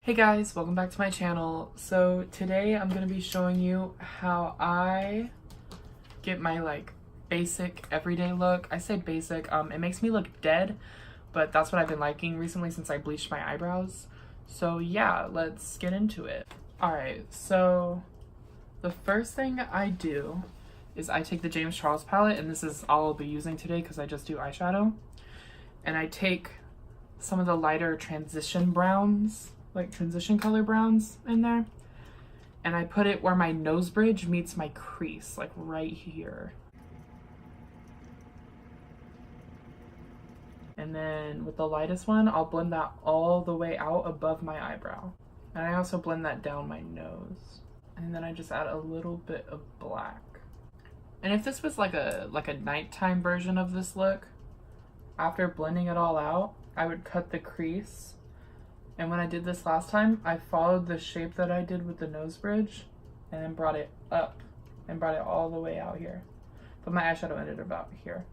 Hey guys, welcome back to my channel. So today I'm going to be showing you how I get my basic everyday look. I say basic, it makes me look dead, but that's what I've been liking recently since I bleached my eyebrows. So yeah, let's get into it. Alright, so the first thing I do is I take the James Charles palette, and this is all I'll be using today because I just do eyeshadow. And I take some of the lighter transition browns, like transition color browns in there, and I put it where my nose bridge meets my crease, like right here. And then with the lightest one, I'll blend that all the way out above my eyebrow. And I also blend that down my nose. And then I just add a little bit of black. And if this was like a nighttime version of this look, after blending it all out, I would cut the crease. And when I did this last time, I followed the shape that I did with the nose bridge and then brought it up and brought it all the way out here. But my eyeshadow ended about here.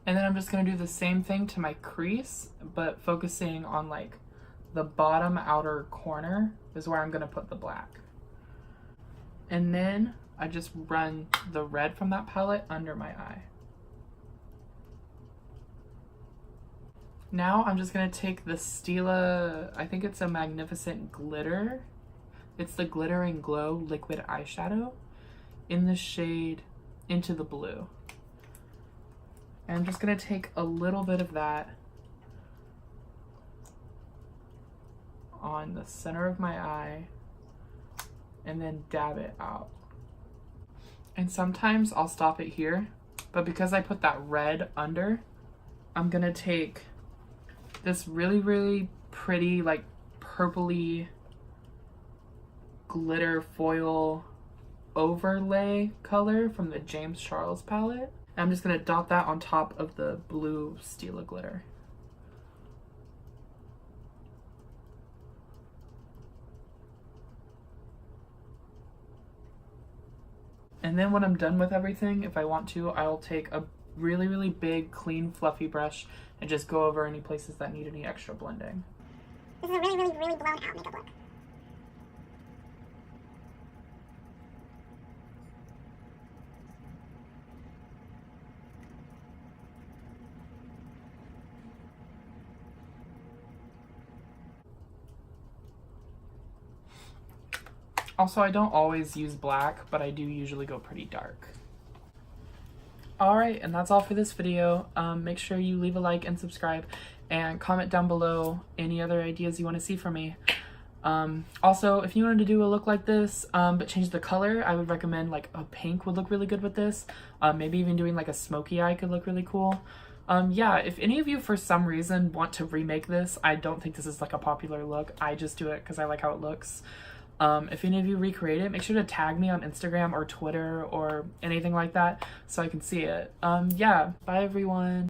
And then I'm just going to do the same thing to my crease, but focusing on like the bottom outer corner is where I'm going to put the black. And then I just run the red from that palette under my eye. Now I'm just going to take the Stila, I think it's a Magnificent Glitter. It's the Glitter and Glow liquid eyeshadow in the shade Into the Blue. And I'm just going to take a little bit of that on the center of my eye and then dab it out. And sometimes I'll stop it here, but because I put that red under, I'm going to take this really pretty like purpley glitter foil overlay color from the James Charles palette. And I'm just going to dot that on top of the blue Stila glitter. And then when I'm done with everything, if I want to, I'll take a really big, clean, fluffy brush and just go over any places that need any extra blending. This is a really blown out makeup look. Also, I don't always use black, but I do usually go pretty dark. Alright, and that's all for this video. Make sure you leave a like and subscribe and comment down below any other ideas you want to see from me. Also, if you wanted to do a look like this, but change the color, I would recommend like a pink would look really good with this. Maybe even doing like a smoky eye could look really cool. Yeah, if any of you for some reason want to remake this, I don't think this is like a popular look. I just do it because I like how it looks. If any of you recreate it, make sure to tag me on Instagram or Twitter or anything like that so I can see it. Yeah, bye everyone.